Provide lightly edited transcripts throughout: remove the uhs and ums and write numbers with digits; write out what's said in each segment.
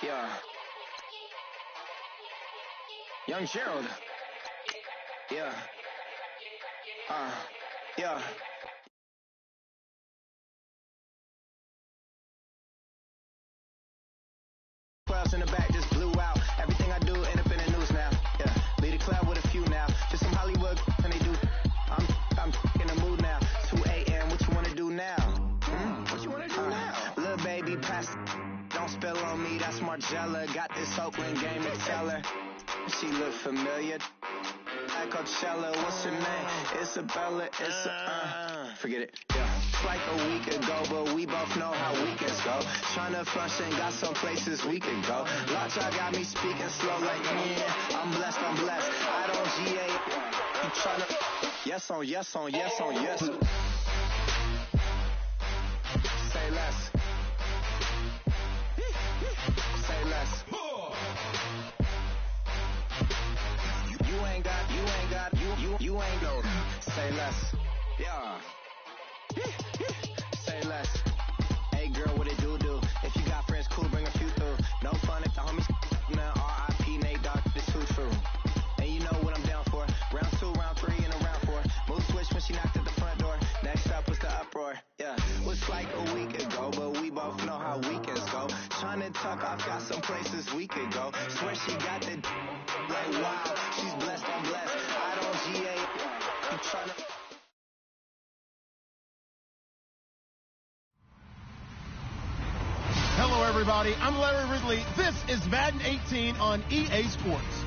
Yeah. Young Gerald. Yeah. Yeah. Clouds in the back just blew out. Everything I do end up in the news now. Yeah. Lead a cloud with a few now. Just some Hollywood and they do. I'm in the mood now. 2 a.m. What you wanna do now? What you wanna do now? Little baby, pass. Don't spill on me. That's Margella. Got this Oakland game to tell her. She look familiar. Like Coachella, what's her name? Isabella, forget it. Yeah. It's like a week ago, but we both know how weekends go. Tryna function, got some places we can go. Lockjaw got me speaking slow like, yeah, I'm blessed. I don't GA. You tryna, yes on yes. Say less. Say less. You ain't no. Say less. Yeah. Say less. Hey girl, what it do? If you got friends, cool, bring a few through. No fun if the homies now. R.I.P. Nate Dogg, this too true. And you know what I'm down for. Round 2, round 3, and a round 4. Move switch when she knocked at the front door. Next up was the uproar. Yeah. Was like a week ago, but we both know how weekends go. Tryna tuck off, got some places we could go. Swear she got the like wow. She's blessed, I'm blessed. I don't GA. You tryna. Hello, everybody. I'm Larry Ridley. This is Madden 18 on EA Sports.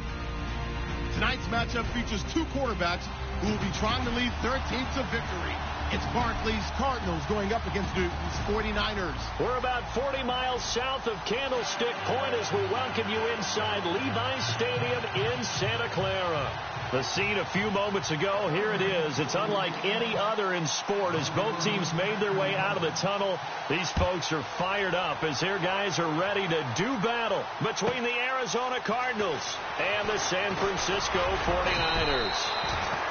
Tonight's matchup features two quarterbacks who will be trying to lead their team to victory. It's Barclays Cardinals going up against Newton's 49ers. We're about 40 miles south of Candlestick Point as we welcome you inside Levi's Stadium in Santa Clara. The scene a few moments ago, here it is. It's unlike any other in sport as both teams made their way out of the tunnel. These folks are fired up as their guys are ready to do battle between the Arizona Cardinals and the San Francisco 49ers.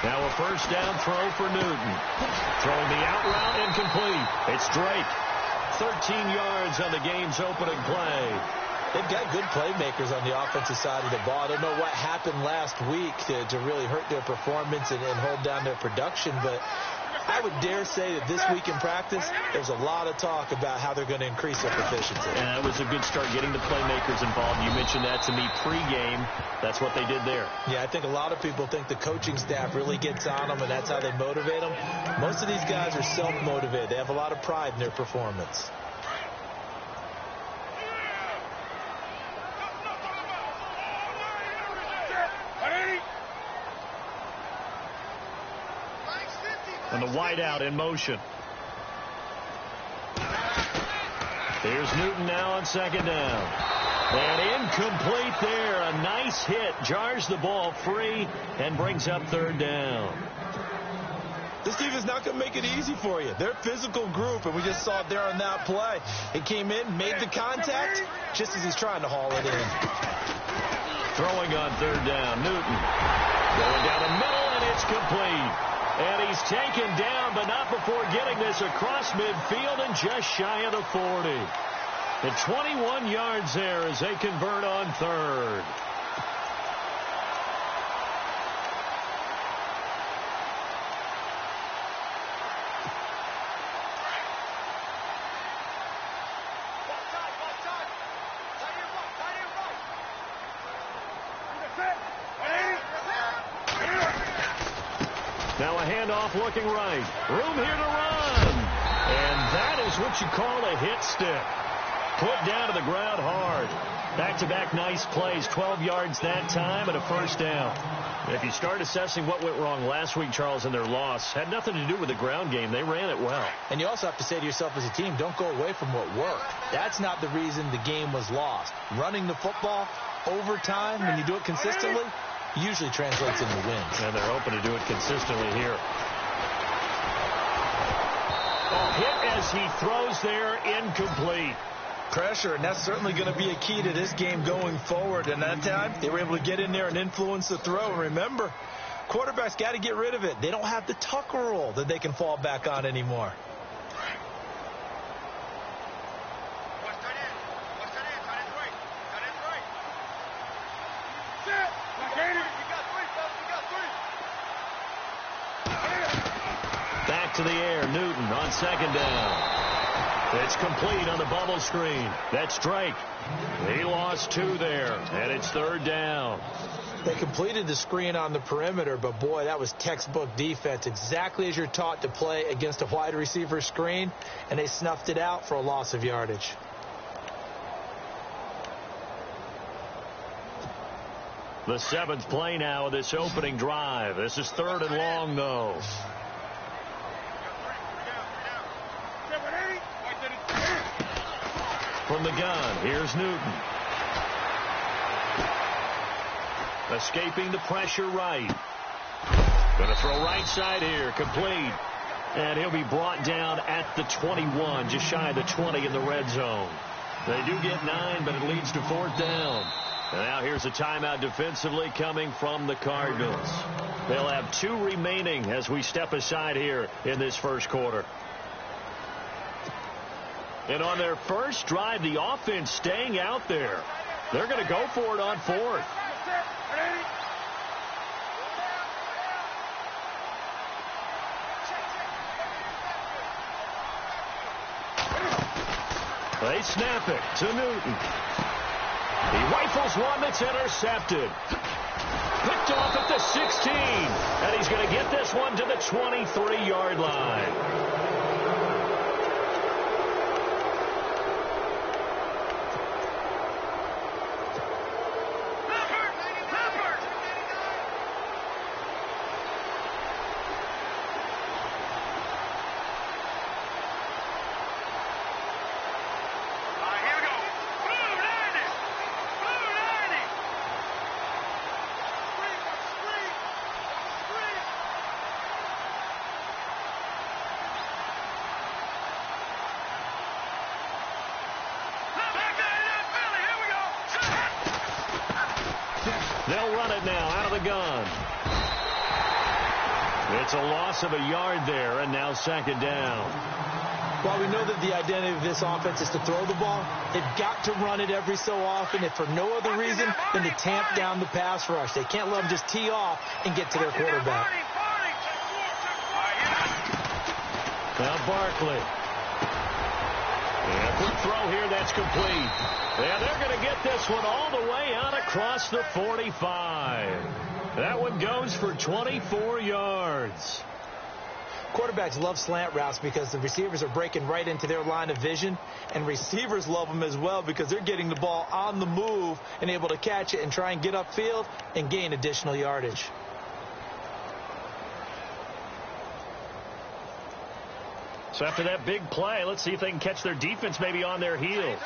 Now a first down throw for Newton. Throwing the out route incomplete. It's Drake. 13 yards on the game's opening play. They've got good playmakers on the offensive side of the ball. I don't know what happened last week to really hurt their performance and hold down their production, but I would dare say that this week in practice, there's a lot of talk about how they're going to increase their proficiency. And that was a good start getting the playmakers involved. You mentioned that to me pregame. That's what they did there. Yeah, I think a lot of people think the coaching staff really gets on them, and that's how they motivate them. Most of these guys are self-motivated. They have a lot of pride in their performance. And the wideout in motion. Here's Newton now on second down. And incomplete there. A nice hit. Jars the ball free and brings up third down. This team is not going to make it easy for you. They're a physical group, and we just saw it there on that play. It came in, made the contact, just as he's trying to haul it in. Throwing on third down. Newton going down the middle, and it's complete. And he's taken down, but not before getting this across midfield and just shy of the 40. And 21 yards there as they convert on third. Now a handoff looking right. Room here to run. And that is what you call a hit stick. Put down to the ground hard. Back-to-back nice plays. 12 yards that time and a first down. And if you start assessing what went wrong last week, Charles, in their loss, had nothing to do with the ground game. They ran it well. And you also have to say to yourself as a team, don't go away from what worked. That's not the reason the game was lost. Running the football over time, when you do it consistently, usually translates into wins. And they're hoping to do it consistently here. Hit as he throws there, incomplete. Pressure, and that's certainly going to be a key to this game going forward. And that time, they were able to get in there and influence the throw. And remember, quarterbacks got to get rid of it. They don't have the Tucker rule that they can fall back on anymore. Back to the air, Newton on second down. It's complete on the bubble screen. That's Drake. He lost 2 there, and it's third down. They completed the screen on the perimeter, but boy, that was textbook defense. Exactly as you're taught to play against a wide receiver screen, and they snuffed it out for a loss of yardage. The 7th play now of this opening drive. This is 3rd and long, though. From the gun, here's Newton. Escaping the pressure right. Going to throw right side here, complete. And he'll be brought down at the 21, just shy of the 20 in the red zone. They do get 9, but it leads to 4th down. And now here's a timeout defensively coming from the Cardinals. They'll have 2 remaining as we step aside here in this first quarter. And on their first drive, the offense staying out there. They're going to go for it on 4th. They snap it to Newton. He rifles one that's intercepted. Picked off at the 16. And he's going to get this one to the 23-yard line. They'll run it now out of the gun. It's a loss of a yard there, and now 2nd down. While we know that the identity of this offense is to throw the ball, they've got to run it every so often, if for no other reason than to tamp down the pass rush. They can't let them just tee off and get to their quarterback. Now Barkley. And a quick throw here, that's complete. And they're going to get this one all the way out across the 45. That one goes for 24 yards. Quarterbacks love slant routes because the receivers are breaking right into their line of vision, and receivers love them as well because they're getting the ball on the move and able to catch it and try and get upfield and gain additional yardage. So after that big play, let's see if they can catch their defense maybe on their heels.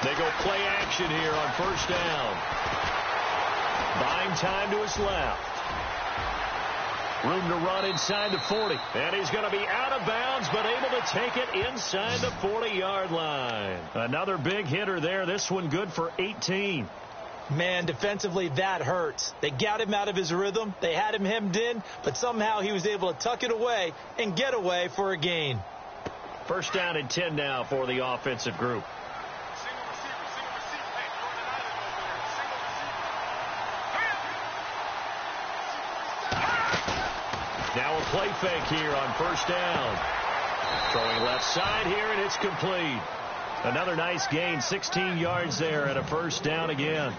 They go play action here on 1st down. Buying time to his left. Room to run inside the 40. And he's going to be out of bounds, but able to take it inside the 40-yard line. Another big hitter there. This one good for 18. Man, defensively, that hurts. They got him out of his rhythm. They had him hemmed in, but somehow he was able to tuck it away and get away for a gain. 1st down and 10 now for the offensive group. Now a play fake here on 1st down. Throwing left side here, and it's complete. Another nice gain, 16 yards there, and a 1st down again.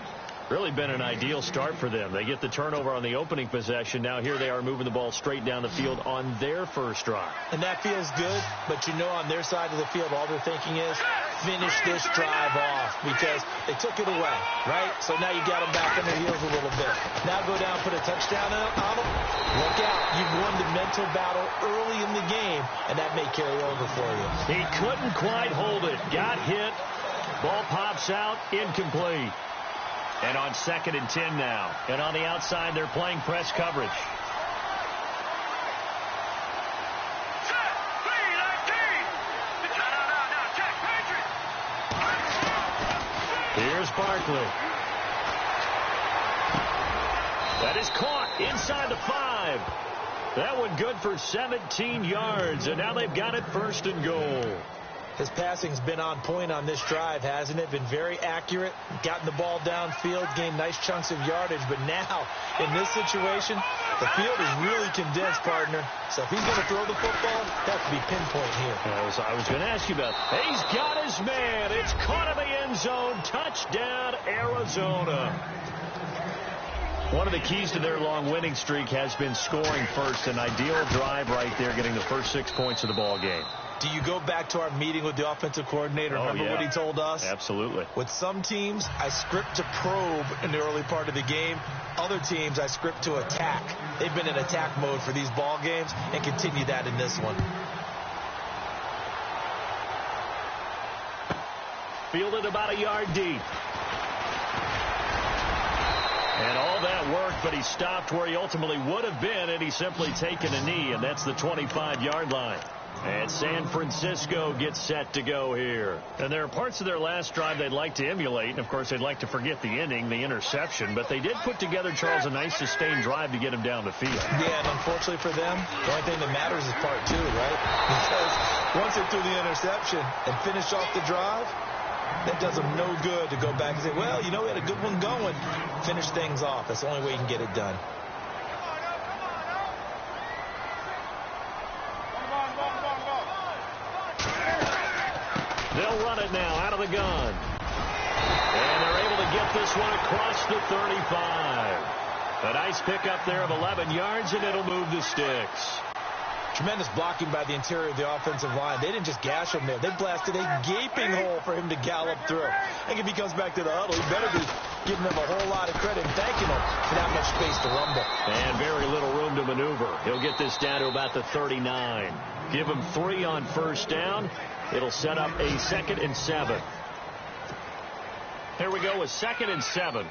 Really been an ideal start for them. They get the turnover on the opening possession. Now here they are moving the ball straight down the field on their first drive. And that feels good, but you know on their side of the field all they're thinking is, finish this drive off because they took it away, right? So now you got them back on their heels a little bit. Now go down, put a touchdown on them. Look out. You've won the mental battle early in the game, and that may carry over for you. He couldn't quite hold it. Got hit. Ball pops out. Incomplete. And on 2nd and 10 now. And on the outside, they're playing press coverage. Here's Barkley. That is caught inside the 5. That one good for 17 yards, and now they've got it 1st and goal. His passing's been on point on this drive, hasn't it? Been very accurate, gotten the ball downfield, gained nice chunks of yardage, but now, in this situation, the field is really condensed, partner. So if he's going to throw the football, that could be pinpoint here. I was going to ask you about that. He's got his man. It's caught in the end zone. Touchdown, Arizona. One of the keys to their long winning streak has been scoring first. An ideal drive right there, getting the first 6 points of the ball game. Do you go back to our meeting with the offensive coordinator? Remember what he told us? Absolutely. With some teams, I script to probe in the early part of the game. Other teams, I script to attack. They've been in attack mode for these ball games and continue that in this one. Fielded about a yard deep. And all that work, but he stopped where he ultimately would have been, and he's simply taken a knee, and that's the 25-yard line. And San Francisco gets set to go here. And there are parts of their last drive they'd like to emulate. And, of course, they'd like to forget the inning, the interception. But they did put together, Charles, a nice sustained drive to get him down the field. Yeah, and unfortunately for them, the only thing that matters is part 2, right? Because once they threw the interception and finished off the drive, that does them no good to go back and say, well, you know, we had a good one going. Finish things off. That's the only way you can get it done. They'll run it now out of the gun. And they're able to get this one across the 35. A nice pickup there of 11 yards, and it'll move the sticks. Tremendous blocking by the interior of the offensive line. They didn't just gash him there. They blasted a gaping hole for him to gallop through. I think if he comes back to the huddle, he better be giving them a whole lot of credit and thanking them for that much space to rumble. And very little room to maneuver. He'll get this down to about the 39. Give him 3 on first down. It'll set up a 2nd and 7. Here we go with 2nd and 7.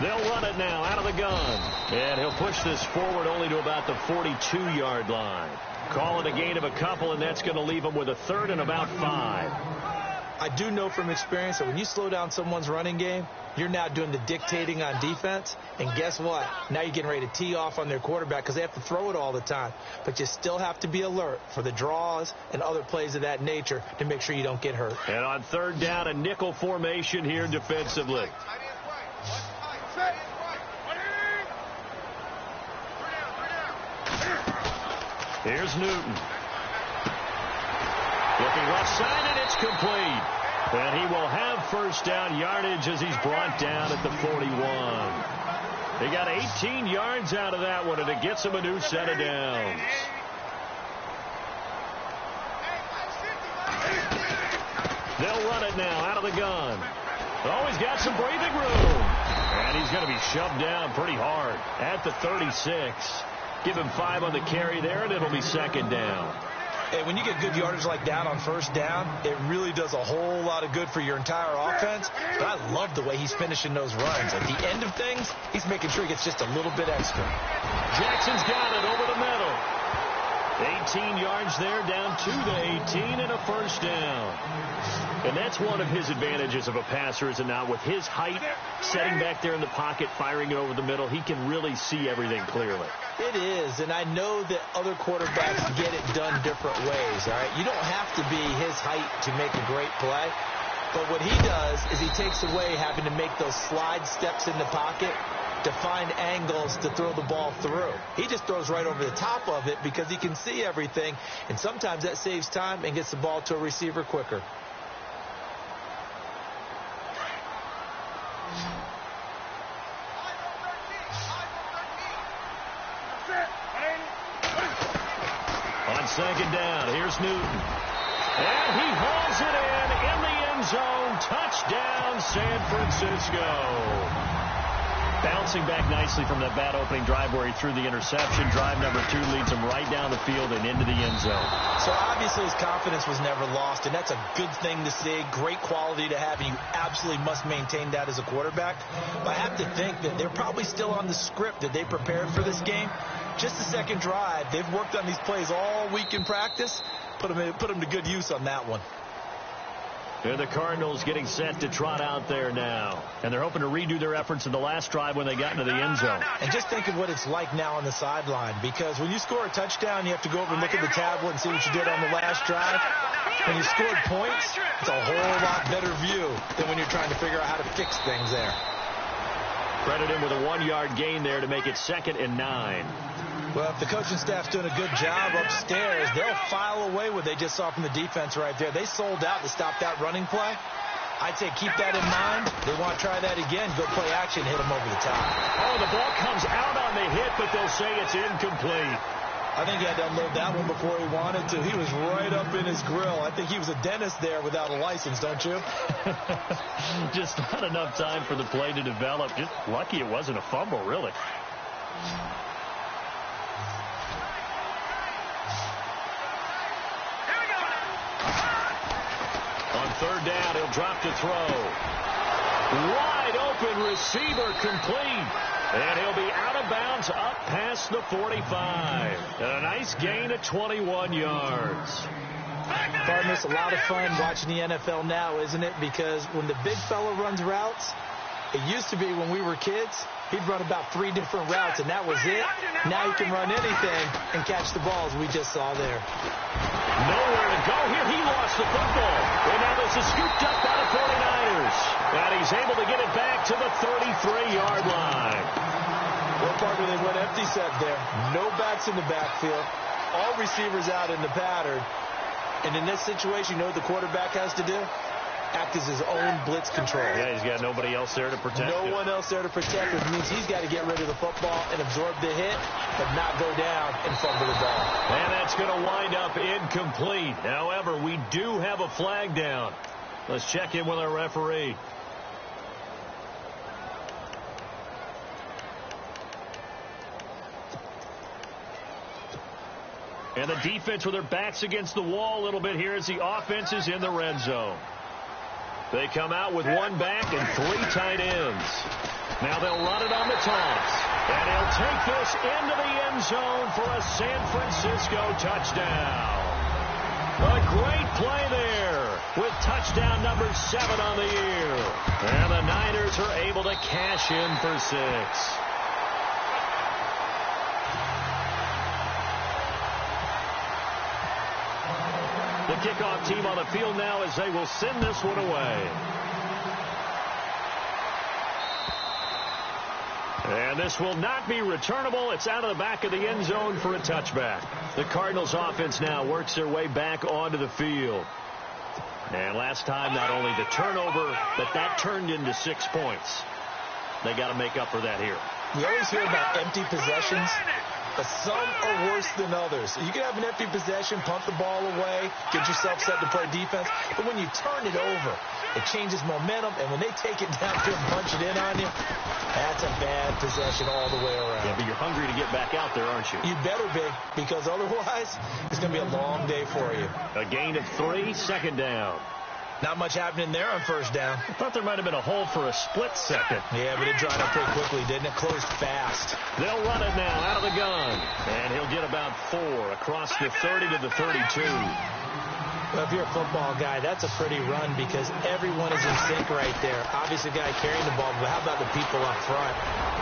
They'll run it now out of the gun. And he'll push this forward only to about the 42-yard line. Call it a gain of a couple, and that's going to leave him with a 3rd and about 5. I do know from experience that when you slow down someone's running game, you're now doing the dictating on defense. And guess what? Now you're getting ready to tee off on their quarterback because they have to throw it all the time. But you still have to be alert for the draws and other plays of that nature to make sure you don't get hurt. And on 3rd down, a nickel formation here defensively. Here's Newton. Looking left side, and it's complete. And he will have first down yardage as he's brought down at the 41. They got 18 yards out of that one, and it gets him a new set of downs. They'll run it now out of the gun. Oh, he's got some breathing room. And he's going to be shoved down pretty hard at the 36. Give him 5 on the carry there, and it'll be 2nd down. Hey, when you get good yardage like that on first down, it really does a whole lot of good for your entire offense. But I love the way he's finishing those runs. At the end of things, he's making sure he gets just a little bit extra. Jackson's got it over the middle. 18 yards there, down to the 18, and a first down. And that's one of his advantages of a passer, is it not? With his height, setting back there in the pocket, firing it over the middle, he can really see everything clearly. It is, and I know that other quarterbacks get it done different ways, all right? You don't have to be his height to make a great play. But what he does is he takes away having to make those slide steps in the pocket to find angles to throw the ball through. He just throws right over the top of it because he can see everything, and sometimes that saves time and gets the ball to a receiver quicker. second down. Here's Newton. And he hauls it in the end zone. Touchdown, San Francisco. Bouncing back nicely from that bad opening drive where he threw the interception. Drive number 2 leads him right down the field and into the end zone. So obviously his confidence was never lost, and that's a good thing to see. Great quality to have, and you absolutely must maintain that as a quarterback. But I have to think that they're probably still on the script that they prepared for this game. Just the second drive. They've worked on these plays all week in practice. Put them to good use on that one. And the Cardinals getting set to trot out there now. And they're hoping to redo their efforts in the last drive when they got into the end zone. And just think of what it's like now on the sideline, because when you score a touchdown, you have to go over and look at the tablet and see what you did on the last drive. When you scored points, it's a whole lot better view than when you're trying to figure out how to fix things there. Credit him with a 1-yard gain there to make it 2nd and 9. Well, if the coaching staff's doing a good job upstairs, they'll file away what they just saw from the defense right there. They sold out to stop that running play. I'd say keep that in mind. They want to try that again. Go play action, hit them over the top. Oh, the ball comes out on the hit, but they'll say it's incomplete. I think he had to unload that one before he wanted to. He was right up in his grill. I think he was a dentist there without a license, don't you? Just not enough time for the play to develop. Just lucky it wasn't a fumble, really. On 3rd down, he'll drop to throw. Wide open receiver complete. And he'll be out of bounds up past the 45. And a nice gain of 21 yards. Partners, a lot of fun watching the NFL now, isn't it? Because when the big fella runs routes, it used to be when we were kids, he'd run about 3 different routes, and that was it. Now he can run anything and catch the balls we just saw there. Nowhere to go here. He lost the football. And now this is scooped up by the 49ers. And he's able to get it back to the 33-yard line. Well, partner, they went empty set there. No backs in the backfield. All receivers out in the pattern. And in this situation, you know what the quarterback has to do? Act as his own blitz control. Yeah, he's got nobody else there to protect him. No one else there to protect him. It means he's got to get rid of the football and absorb the hit, but not go down and fumble the ball. And that's going to wind up incomplete. However, we do have a flag down. Let's check in with our referee. And the defense with their backs against the wall a little bit here as the offense is in the red zone. They come out with 1 back and 3 tight ends. Now they'll run it on the toss. And he'll take this into the end zone for a San Francisco touchdown. A great play there with touchdown number 7 on the year. And the Niners are able to cash in for 6. The kickoff team on the field now as they will send this one away. And this will not be returnable. It's out of the back of the end zone for a touchback. The Cardinals offense now works their way back onto the field. And last time, not only the turnover, but that turned into 6 points. They got to make up for that here. We always hear about empty possessions, but some are worse than others. You can have an empty possession, punt the ball away, get yourself set to play defense. But when you turn it over, it changes momentum. And when they take it down to and punch it in on you, that's a bad possession all the way around. Yeah, but you're hungry to get back out there, aren't you? You better be, because otherwise, it's going to be a long day for you. A gain of 3, 2nd down. Not much happening there on 1st down. I thought there might have been a hole for a split second. Yeah, but it dried up pretty quickly, didn't it? Closed fast. They'll run it now out of the gun. And he'll get about 4 across the 30 to the 32. Well, if you're a football guy, that's a pretty run because everyone is in sync right there. Obviously, the guy carrying the ball, but how about the people up front?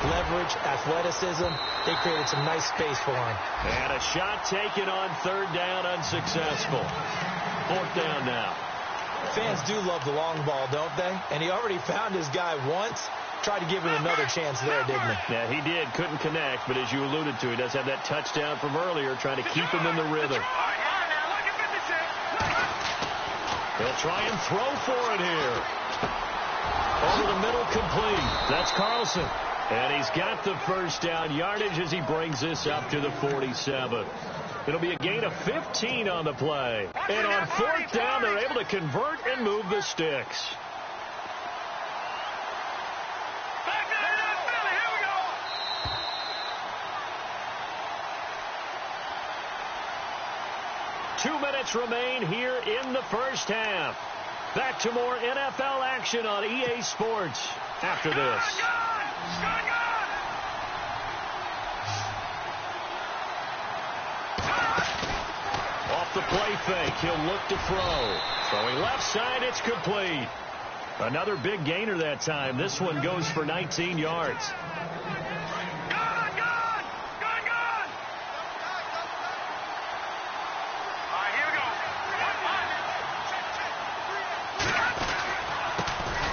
Leverage, athleticism, they created some nice space for him. And a shot taken on 3rd down, unsuccessful. 4th down now. Fans do love the long ball, don't they? And he already found his guy once. Tried to give him another chance there, didn't he? Yeah, he did. Couldn't connect, but as you alluded to, he does have that touchdown from earlier, trying to keep him in the rhythm. They'll try and throw for it here. Over the middle, complete. That's Carlson. And he's got the 1st down yardage as he brings this up to the 47. It'll be a gain of 15 on the play. And on fourth down, they're able to convert and move the sticks. Two minutes remain here in the first half. Back to more NFL action on EA Sports after this. Off the play fake, he'll look to throw. Throwing left side, it's complete. Another big gainer that time. This one goes for 19 yards.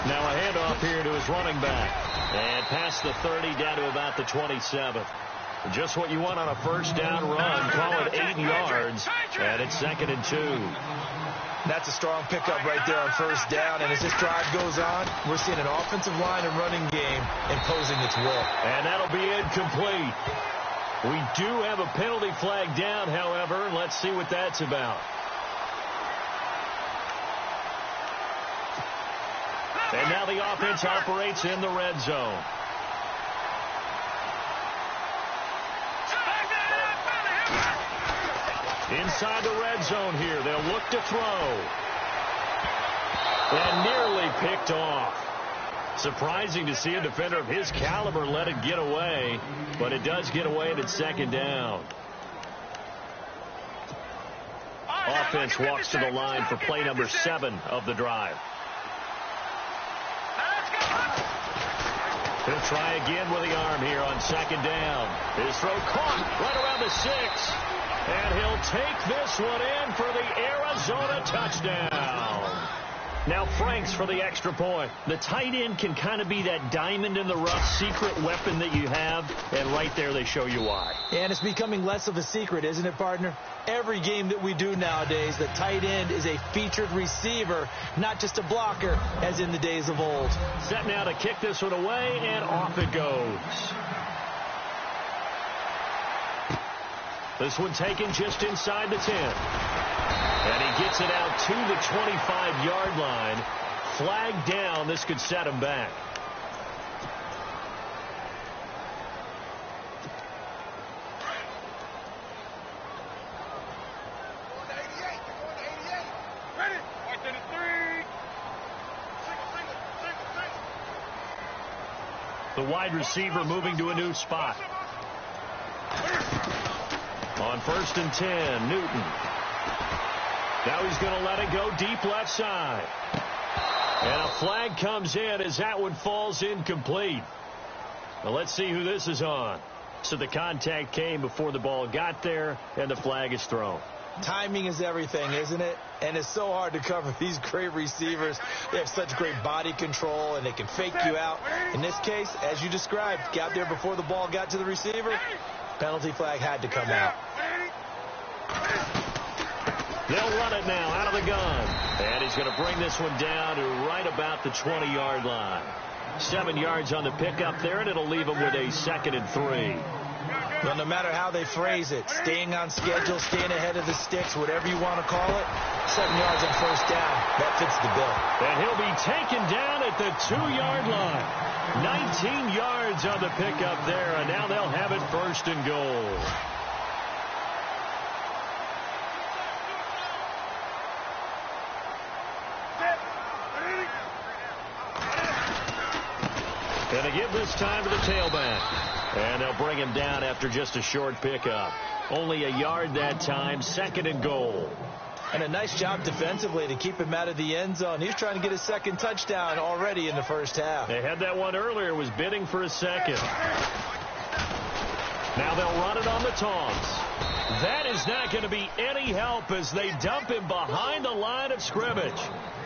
Now a handoff here to his running back. And past the 30 down to about the 27. Just what you want on a first down run. Call it 8 yards. And it's 2nd and 2. That's a strong pickup right there on first down. And as this drive goes on, we're seeing an offensive line and running game imposing its will. And that'll be incomplete. We do have a penalty flag down, however. Let's see what that's about. And now the offense operates in the red zone. Inside the red zone here, they'll look to throw. And nearly picked off. Surprising to see a defender of his caliber let it get away, but it does get away and it's 2nd down. Offense walks to the line for play number 7 of the drive. He'll try again with the arm here on 2nd down. His throw caught right around the 6. And he'll take this one in for the Arizona touchdown. Now Franks for the extra point. The tight end can kind of be that diamond in the rough secret weapon that you have. And right there they show you why. And it's becoming less of a secret, isn't it, partner? Every game that we do nowadays, the tight end is a featured receiver, not just a blocker, as in the days of old. Set now to kick this one away, and off it goes. This one taken just inside the 10. And he gets it out to the 25-yard line. Flag down. This could set him back. The wide receiver moving to a new spot. On 1st and 10, Newton. Now he's going to let it go deep left side. And a flag comes in as that one falls incomplete. Well, let's see who this is on. So the contact came before the ball got there, and the flag is thrown. Timing is everything, isn't it? And it's so hard to cover these great receivers. They have such great body control, and they can fake you out. In this case, as you described, got there before the ball got to the receiver. Penalty flag had to come out. They'll run it now out of the gun. And he's going to bring this one down to right about the 20-yard line. 7 yards on the pickup there, and it'll leave him with a 2nd and 3. Well, no matter how they phrase it, staying on schedule, staying ahead of the sticks, whatever you want to call it, 7 yards on first down, that fits the bill. And he'll be taken down at the 2-yard line. 19 yards on the pickup there, and now they'll have it 1st and goal. And they give this time to the tailback. And they'll bring him down after just a short pickup. Only a yard that time, 2nd and goal. And a nice job defensively to keep him out of the end zone. He was trying to get his 2nd touchdown already in the first half. They had that one earlier, was bidding for a 2nd. Now they'll run it on the toss. That is not going to be any help as they dump him behind the line of scrimmage.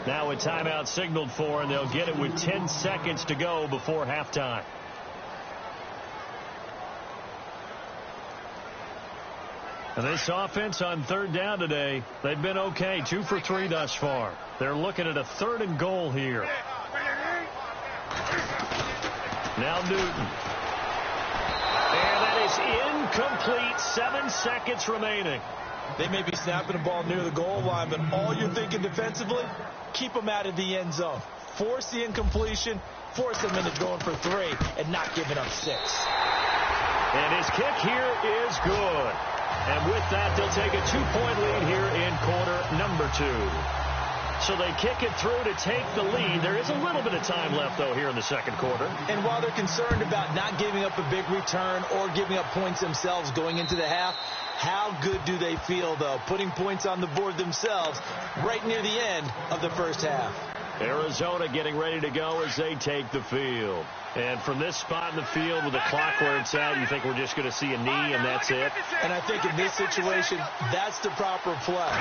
Now a timeout signaled for, and they'll get it with 10 seconds to go before halftime. And this offense on 3rd down today, they've been okay. 2 for 3 thus far. They're looking at a 3rd and goal here. Now Newton. And that is incomplete. 7 seconds remaining. They may be snapping the ball near the goal line, but all you're thinking defensively, keep them out of the end zone. Force the incompletion, force them into going for 3, and not giving up 6. And his kick here is good. And with that, they'll take a 2-point lead here in quarter number 2. So they kick it through to take the lead. There is a little bit of time left, though, here in the second quarter. And while they're concerned about not giving up a big return or giving up points themselves going into the half, how good do they feel, though, putting points on the board themselves right near the end of the first half? Arizona getting ready to go as they take the field. And from this spot in the field with the clock where it's at, you think we're just going to see a knee and that's it? And I think in this situation, that's the proper play.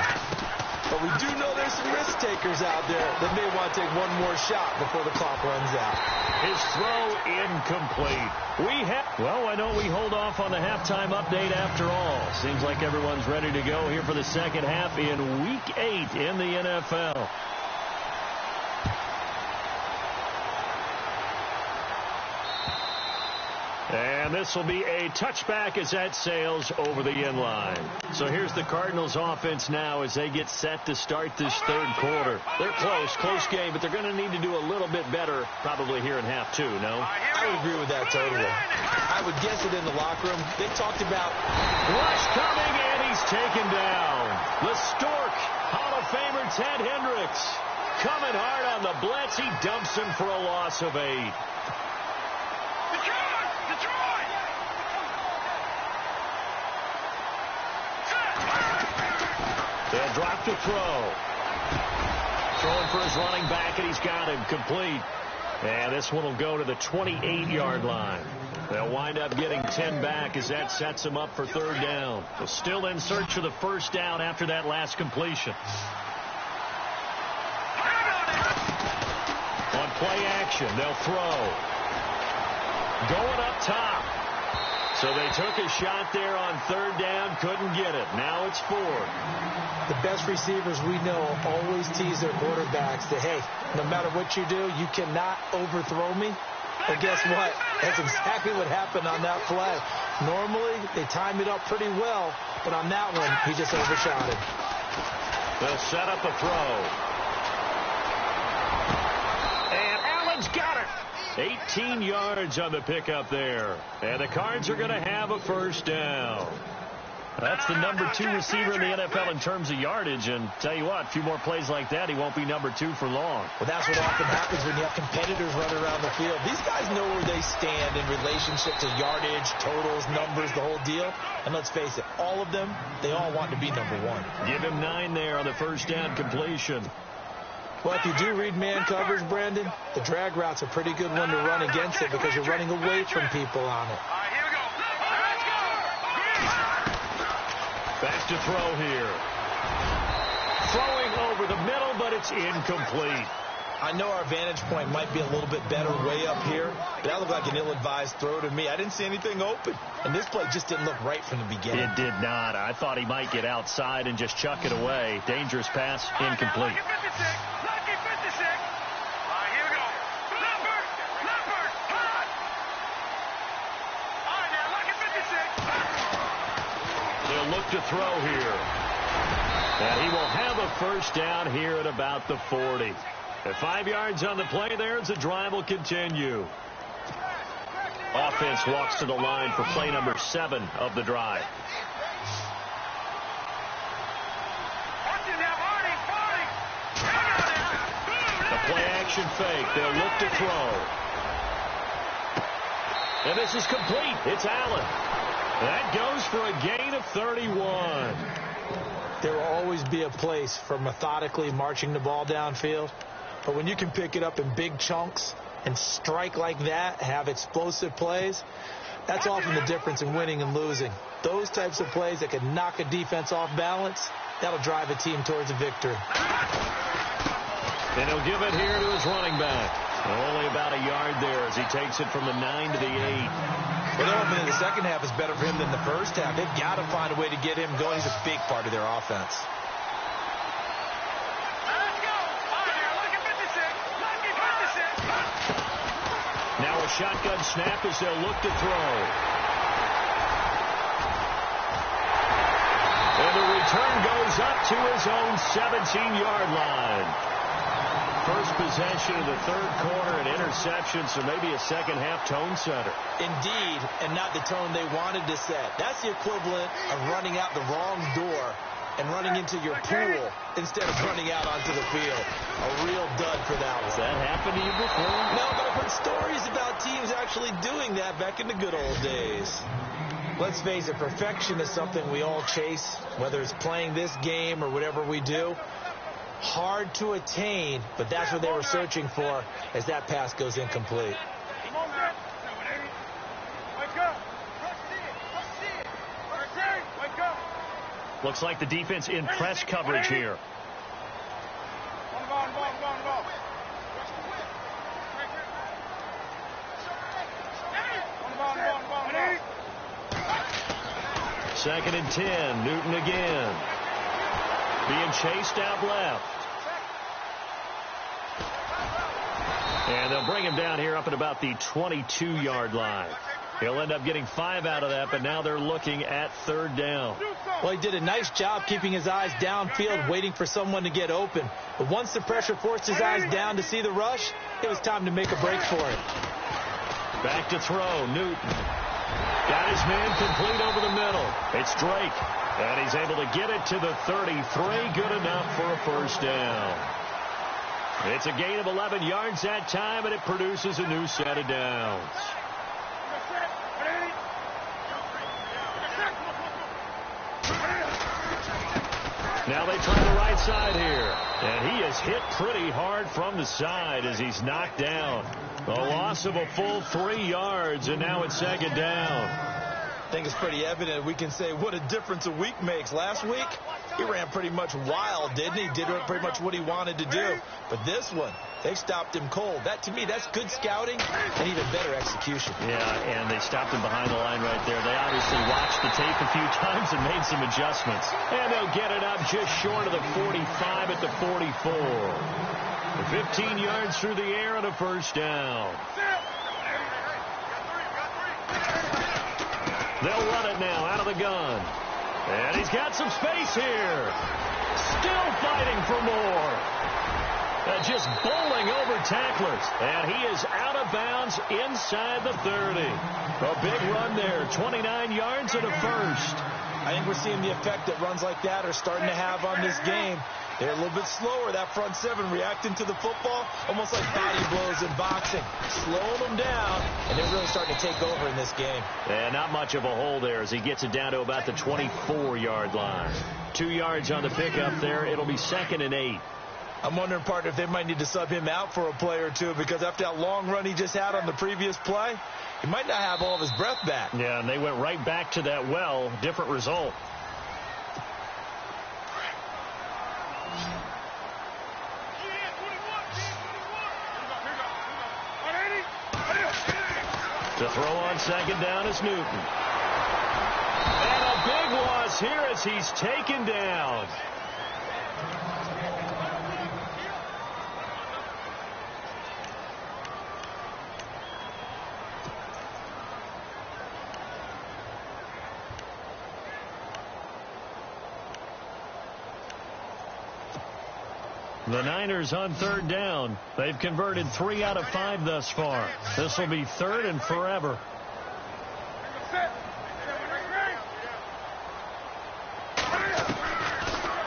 But we do know there's some risk takers out there that may want to take one more shot before the clock runs out. His throw incomplete. Well, why don't we hold off on the halftime update after all? Seems like everyone's ready to go here for the second half in Week 8 in the NFL. And this will be a touchback as that sails over the end line. So here's the Cardinals offense now as they get set to start this third quarter. They're close game, but they're going to need to do a little bit better probably here in half 2, no? I would agree with that totally. I would guess it in the locker room. They talked about rush coming, and he's taken down. The Stork, Hall of Famer Ted Hendricks, coming hard on the blitz. He dumps him for a loss of 8. They'll drop to throw. Throwing for his running back, and he's got him complete. And this one will go to the 28-yard line. They'll wind up getting 10 back as that sets them up for third down. They're still in search of the first down after that last completion. On play action, they'll throw. Going up top. So they took a shot there on third down, couldn't get it. Now it's 4. The best receivers we know always tease their quarterbacks that, hey, no matter what you do, you cannot overthrow me. But guess what? That's exactly what happened on that play. Normally, they time it up pretty well, but on that one, he just overshot it. They'll set up a throw. And Allen's got it. 18 yards on the pickup there. And the Cards are going to have a first down. That's the number 2 receiver in the NFL in terms of yardage. And tell you what, a few more plays like that, he won't be number 2 for long. Well, that's what often happens when you have competitors running around the field. These guys know where they stand in relationship to yardage, totals, numbers, the whole deal. And let's face it, all of them, they all want to be number 1. Give him 9 there on the first down completion. Well, if you do read man coverage, Brandon, the drag route's a pretty good one to run against it because you're running away from people on it. Here we go. Let's go. Back to throw here. Throwing over the middle, but it's incomplete. I know our vantage point might be a little bit better way up here, but that looked like an ill-advised throw to me. I didn't see anything open, and this play just didn't look right from the beginning. It did not. I thought he might get outside and just chuck it away. Dangerous pass, incomplete. Lucky 56. Here we go. Leopard. Hot. All right, now, lucky 56. They'll look to throw here. And he will have a first down here at about the 40. At 5 yards on the play there as the drive will continue. Offense walks to the line for play number 7 of the drive. The play action fake. They'll look to throw. And this is complete. It's Allen. That goes for a gain of 31. There will always be a place for methodically marching the ball downfield. But when you can pick it up in big chunks and strike like that, have explosive plays, that's often the difference in winning and losing. Those types of plays that can knock a defense off balance, that'll drive a team towards a victory. And he'll give it here to his running back. Only about a yard there as he takes it from the 9 to the 8. Well, they're hoping the second half is better for him than the first half. They've got to find a way to get him going. He's a big part of their offense. Now a shotgun snap as they'll look to throw. return goes up to his own 17-yard line. First possession of the third quarter, an interception, so maybe a second-half tone setter. Indeed, and not the tone they wanted to set. That's the equivalent of running out the wrong door and running into your pool instead of running out onto the field. A real dud for that one. Has that happened to you before? No, but I've heard stories about teams actually doing that back in the good old days. Let's face it, perfection is something we all chase, whether it's playing this game or whatever we do. Hard to attain, but that's what they were searching for as that pass goes incomplete. Looks like the defense in press coverage here. Second and 10. Newton again. Being chased out left. And they'll bring him down here up at about the 22-yard line. He'll end up getting 5 out of that, but now they're looking at third down. Well, he did a nice job keeping his eyes downfield, waiting for someone to get open. But once the pressure forced his eyes down to see the rush, it was time to make a break for it. Back to throw. Newton. Got his man complete over the middle. It's Drake. And he's able to get it to the 33. Good enough for a first down. It's a gain of 11 yards that time, and it produces a new set of downs. Now they try the right side here. And he is hit pretty hard from the side as he's knocked down. A loss of a full 3 yards, and now it's second down. I think it's pretty evident. We can say what a difference a week makes. Last week, he ran pretty much wild, didn't he? Did pretty much what he wanted to do. But this one, they stopped him cold. That, to me, that's good scouting and even better execution. Yeah, and they stopped him behind the line right there. They obviously watched the tape a few times and made some adjustments. And they'll get it up just short of the 45 at the 44. 15 yards through the air and a first down. They'll run it now out of the gun. And he's got some space here. Still fighting for more. Just bowling over tacklers. And he is out of bounds inside the 30. A big run there. 29 yards and a first. I think we're seeing the effect that runs like that are starting to have on this game. They're a little bit slower, that front seven, reacting to the football, almost like body blows in boxing. Slowing them down, and they're really starting to take over in this game. And not much of a hole there as he gets it down to about the 24-yard line. 2 yards on the pickup there. It'll be 2nd and 8. I'm wondering, partner, if they might need to sub him out for a play or two, because after that long run he just had on the previous play, he might not have all of his breath back. Yeah, and they went right back to that well. Different result. To throw on second down is Newton. And a big loss here as he's taken down. The Niners on third down. They've converted 3 out of 5 thus far. This will be 3rd and forever.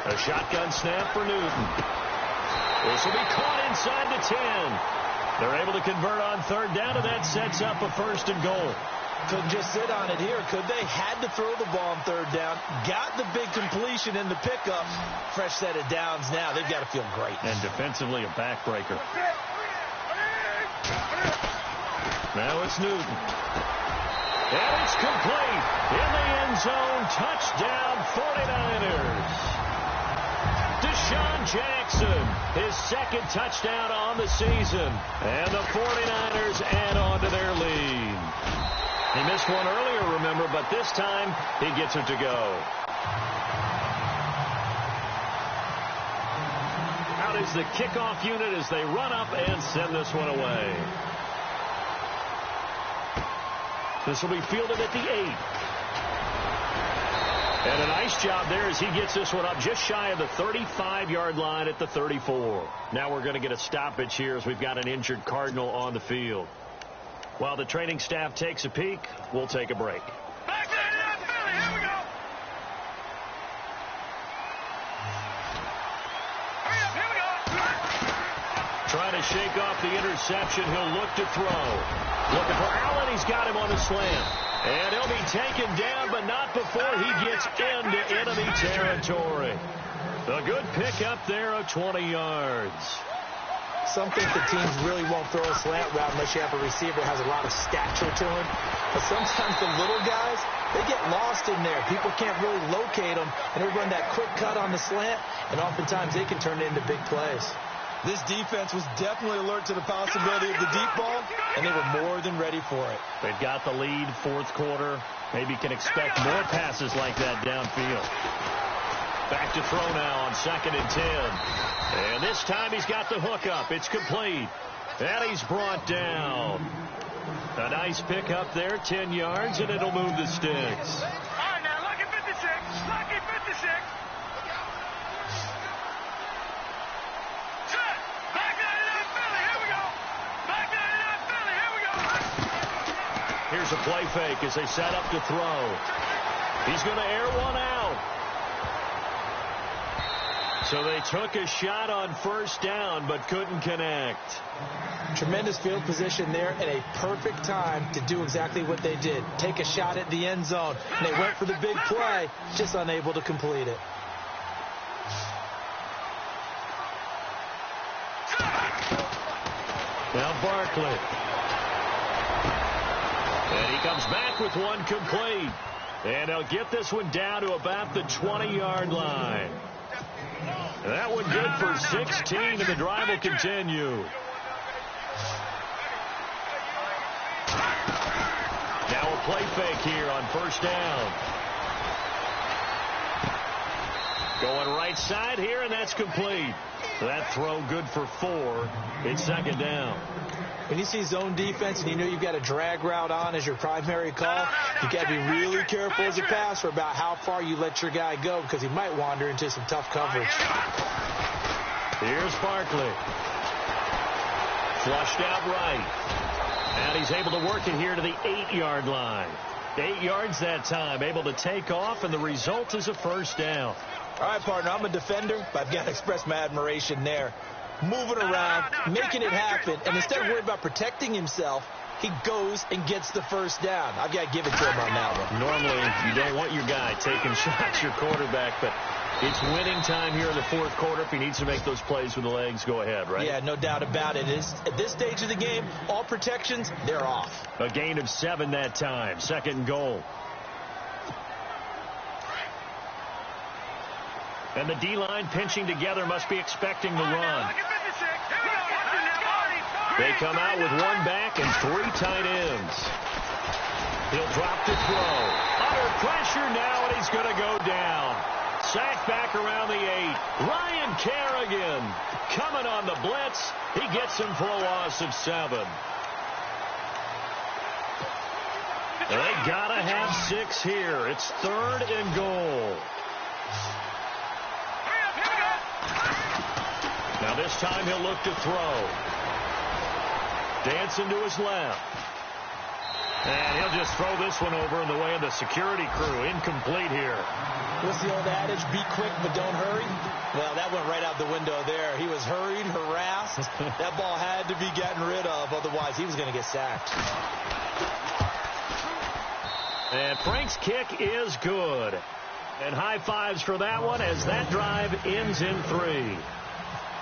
A shotgun snap for Newton. This will be caught inside the 10. They're able to convert on third down, and that sets up a 1st and goal. Couldn't just sit on it here, could they? Had to throw the ball on third down. Got the big completion in the pickup. Fresh set of downs now. They've got to feel great. And defensively, a backbreaker. Now it's Newton. And it's complete. In the end zone. Touchdown, 49ers. Deshaun Jackson, his 2nd touchdown on the season. And the 49ers add on to their lead. He missed one earlier, remember, but this time he gets it to go. Out is the kickoff unit as they run up and send this one away. This will be fielded at the 8. And a nice job there as he gets this one up just shy of the 35-yard line at the 34. Now we're going to get a stoppage here as we've got an injured Cardinal on the field. While the training staff takes a peek, we'll take a break. Back to the Philly. Here we go. Hurry up. Here we go. Trying to shake off the interception. He'll look to throw. Looking for Allen. He's got him on the slant. And he'll be taken down, but not before he gets into enemy territory. A good pickup there of 20 yards. Some think the teams really won't throw a slant route unless you have a receiver that has a lot of stature to him. But sometimes the little guys, they get lost in there. People can't really locate them, and they run that quick cut on the slant, and oftentimes they can turn it into big plays. This defense was definitely alert to the possibility of the deep ball, and they were more than ready for it. They've got the lead, fourth quarter. Maybe can expect more passes like that downfield. Back to throw now on 2nd and 10. And this time he's got the hook up. It's complete. And he's brought down. A nice pickup there, 10 yards, and it'll move the sticks. All right, now, lucky 56. Lucky 56. Here's a play fake as they set up to throw. He's going to air one out. So they took a shot on first down but couldn't connect. Tremendous field position there and a perfect time to do exactly what they did. Take a shot at the end zone. And they went for the big play, just unable to complete it. Now Barkley. And he comes back with one complete. And they'll get this one down to about the 20-yard line. That one good for 16, and the drive will continue. Now a play fake here on first down. Going right side here, and that's complete. That throw good for 4. It's 2nd down. When you see zone defense and you know you've got a drag route on as your primary call, you got to be really careful as a passer about how far you let your guy go because he might wander into some tough coverage. Here's Barkley. Flushed out right. And he's able to work it here to the 8-yard line. 8 yards that time, able to take off, and the result is a first down. All right, partner, I'm a defender, but I've got to express my admiration there. Moving around, making it happen, and instead of worrying about protecting himself, he goes and gets the first down. I've got to give it to him on that one. Normally, you don't want your guy taking shots, your quarterback, but it's winning time here in the fourth quarter. If he needs to make those plays with the legs, go ahead, right? Yeah, no doubt about it. At this stage of the game, all protections, they're off. A gain of 7 that time, 2nd and goal. And the D-line pinching together must be expecting the run. They come out with one back and 3 tight ends. He'll drop to throw. Under pressure now, and he's going to go down. Sacked back around the 8. Ryan Kerrigan coming on the blitz. He gets him for a loss of 7. They got to have 6 here. It's 3rd and goal. Now this time he'll look to throw. Dancing to his left. And he'll just throw this one over in the way of the security crew. Incomplete here. What's the old adage? Be quick, but don't hurry. Well, that went right out the window there. He was hurried, harassed. That ball had to be gotten rid of. Otherwise, he was going to get sacked. And Frank's kick is good. And high fives for that one as that drive ends in 3.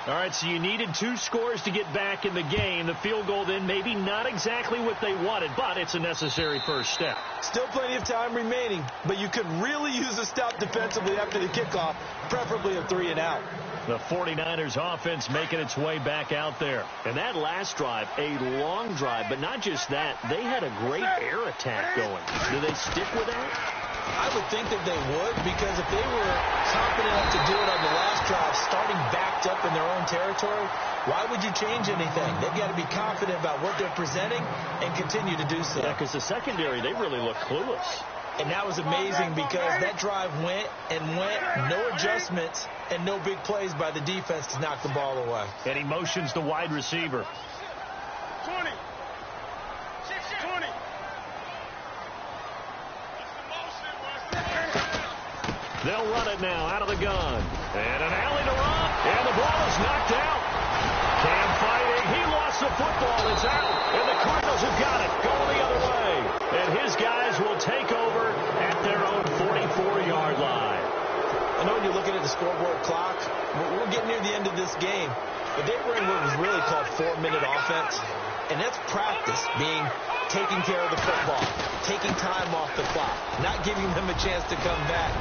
All right, so you needed 2 scores to get back in the game. The field goal then maybe not exactly what they wanted, but it's a necessary first step. Still plenty of time remaining, but you could really use a stop defensively after the kickoff, preferably a 3 and out. The 49ers offense making its way back out there. And that last drive, a long drive, but not just that. They had a great air attack going. Do they stick with that? I would think that they would, because if they were confident enough to do it on the last drive, starting backed up in their own territory, why would you change anything? They've got to be confident about what they're presenting and continue to do so. Yeah, because the secondary, they really look clueless. And that was amazing because that drive went and went, no adjustments and no big plays by the defense to knock the ball away. And he motions the wide receiver. 20. 20. They'll run it now out of the gun. And an alley to run. And the ball is knocked out. Cam fighting. He lost the football. It's out. And the Cardinals have got it. Going the other way. And his guys will take over at their own 44-yard line. I know when you're looking at the scoreboard clock, we're getting near the end of this game. But they were in what was really called 4-minute offense. And that's practice, being taking care of the football, taking time off the clock, not giving them a chance to come back.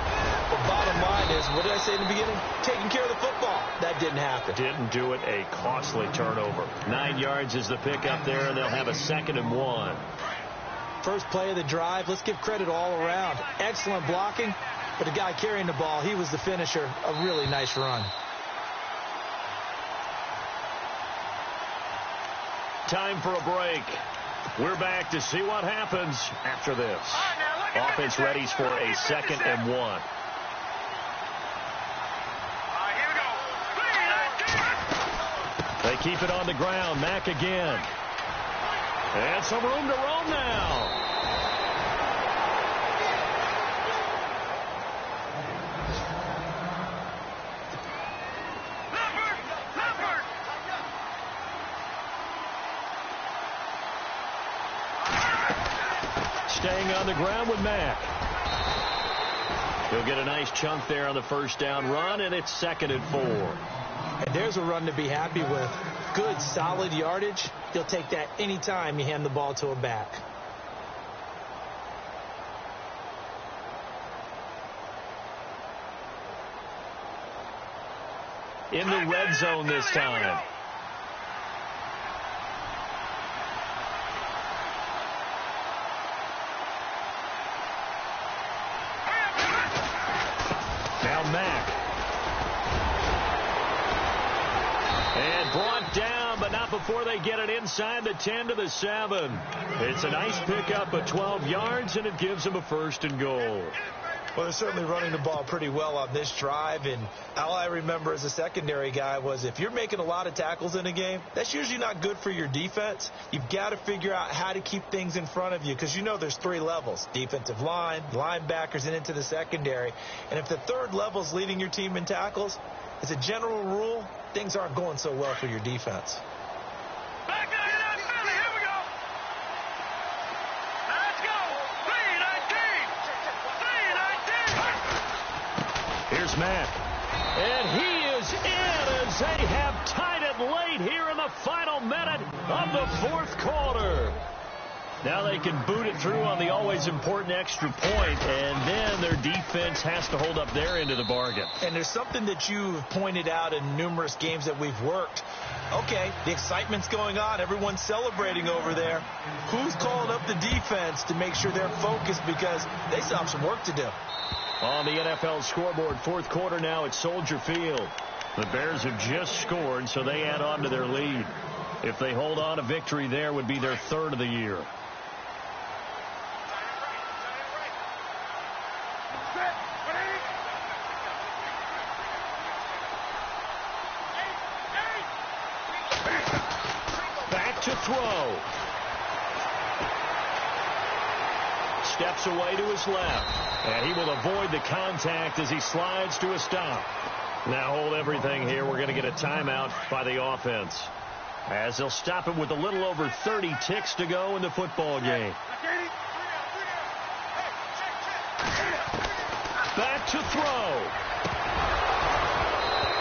But bottom line is, what did I say in the beginning? Taking care of the football. That didn't happen. Didn't do it. A costly turnover. 9 yards is the pick up there, and they'll have a 2nd and 1. First play of the drive, let's give credit all around. Excellent blocking, but the guy carrying the ball, he was the finisher. A really nice run. Time for a break. We're back to see what happens after this. Offense readies for a 2nd and 1. They keep it on the ground. Mack again. And some room to roam now. Staying on the ground with Mack. He'll get a nice chunk there on the first down run, and it's 2nd and 4. And there's a run to be happy with. Good, solid yardage. He'll take that anytime you hand the ball to a back. In the red zone this time. Now Mack. And brought down, but not before they get it inside the 10 to the 7. It's a nice pickup of 12 yards, and it gives them a 1st and goal. Well, they're certainly running the ball pretty well on this drive, and all I remember as a secondary guy was if you're making a lot of tackles in a game, that's usually not good for your defense. You've got to figure out how to keep things in front of you because you know there's 3 levels, defensive line, linebackers, and into the secondary. And if the 3rd level is leading your team in tackles, as a general rule, things aren't going so well for your defense. Back up to that Philly. Here we go. Let's go. 3-19. 3-19. Here's Mack. And he is in as they have tied it late here in the final minute of the 4th quarter. Now they can boot it through on the always important extra point, and then their defense has to hold up their end of the bargain. And there's something that you've pointed out in numerous games that we've worked. Okay, the excitement's going on. Everyone's celebrating over there. Who's calling up the defense to make sure they're focused because they still have some work to do? On the NFL scoreboard, 4th quarter now at Soldier Field. The Bears have just scored, so they add on to their lead. If they hold on, a victory there would be their 3rd of the year. Back to throw. Steps away to his left. And he will avoid the contact as he slides to a stop. Now hold everything here. We're going to get a timeout by the offense, as they'll stop it with a little over 30 ticks to go in the football game. Back to throw.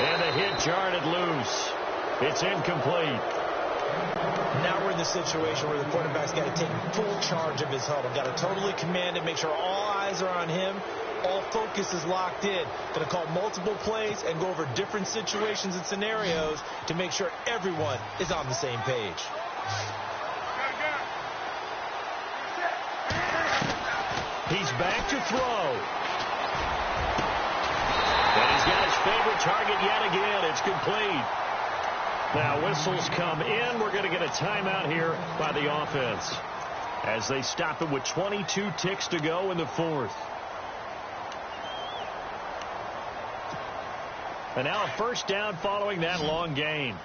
And the hit jarred it loose. It's incomplete. Now we're in the situation where the quarterback's got to take full charge of his huddle. Got to totally command it, make sure all eyes are on him. All focus is locked in. Going to call multiple plays and go over different situations and scenarios to make sure everyone is on the same page. He's back to throw. And he's got his favorite target yet again. It's complete. Now whistles come in. We're going to get a timeout here by the offense. as they stop it with 22 ticks to go in the fourth. And now a first down following that long gain.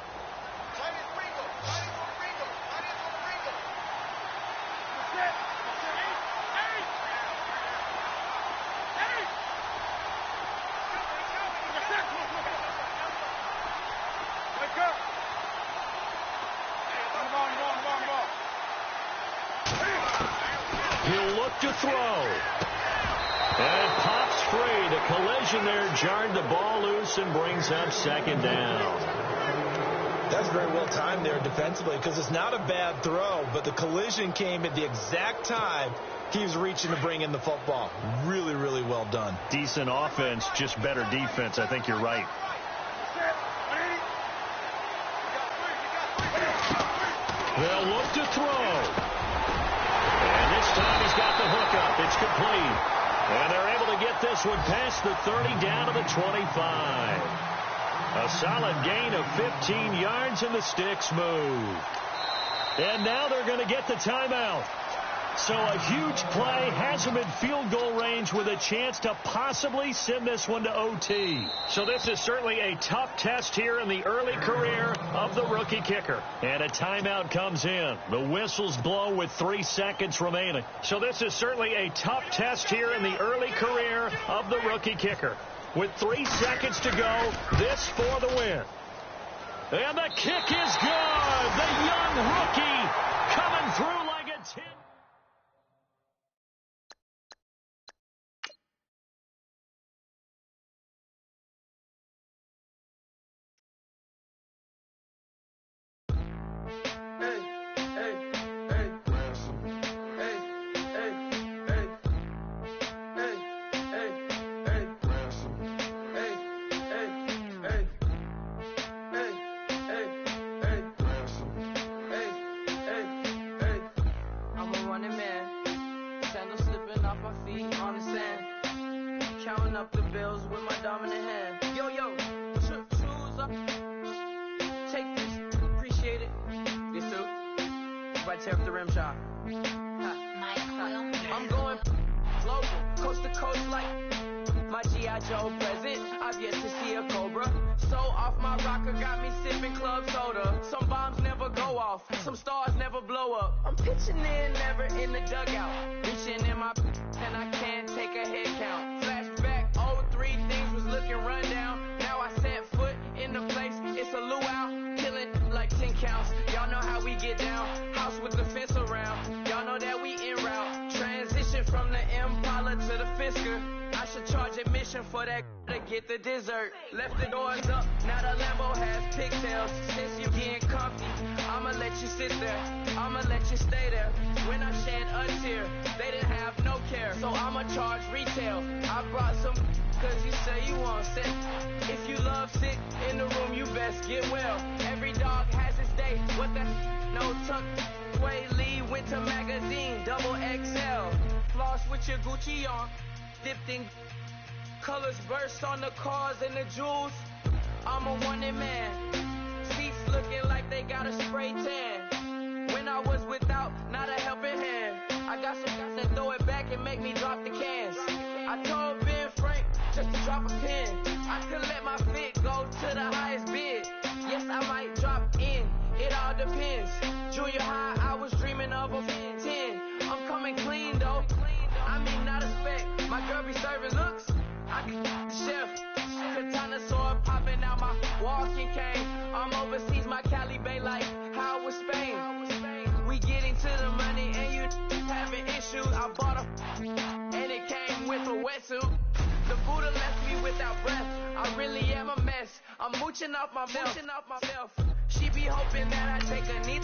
He'll look to throw. And it pops free. The collision there jarred the ball loose and brings up second down. That's very well timed there defensively, because it's not a bad throw, but the collision came at the exact time he was reaching to bring in the football. Really, really well done. Decent offense, just better defense. I think you're right. They'll look to throw. And this time he's got the hook up. It's complete. And they're able to get this one past the 30 down to the 25. A solid gain of 15 yards, and the sticks move. And now they're going to get the timeout. So a huge play has them in field goal range with a chance to possibly send this one to OT. So this is certainly a tough test here in the early career of the rookie kicker. And a timeout comes in. The whistles blow with 3 seconds remaining. So this is certainly a tough test here in the early career of the rookie kicker. With 3 seconds to go, this for the win. And the kick is good. The young rookie coming through like a 10. I'm going global, coast to coast like my G.I. Joe present. I've yet to see a Cobra. So off my rocker got me sipping club soda. Some bombs never go off, some stars never blow up. I'm pitching in, never in the dugout. Reaching in my and I can't take a head count. Flashback, 03, things was looking rundown. Now I set foot in the place, it's a luau. Killing like 10 counts. Y'all know how we get down. House with the fence around. Y'all know that we en route. Transition from the Impala to the Fisker. I should charge admission for that to get the dessert. Left the doors up, now the Lambo has pigtails. Since you getting comfy, I'ma let you sit there. I'ma let you stay there. When I shed a tear, they didn't have no care. So I'ma charge retail. I brought some cause you say you want sick. If you love sick in the room, you best get well. Every dog has its day. What the no tuck. Sway Lee, Winter Magazine, double XL. Floss with your Gucci on. Dipped in colors burst on the cars and the jewels. I'm a wanted man. Seats looking like they got a spray tan. When I was without, not a helping hand. I got some guys that throw it back and make me drop the cans. I told Ben Frank just to drop a pin. I could let my fit go to the highest bid. Yes, I might drop in. It all depends. Junior high, I was dreaming of a 10. I'm coming clean though. I mean, not a spec. My girl be serving looks. I can chef. Katana sword popping out my walking cane. I'm overseas, my Cali Bay like how was Spain. We getting to the money and you having issues. I bought a and it came with a wetsuit. The Buddha left me without breath. I really am a mess. I'm mooching off my milk. She be hoping that I take a knee.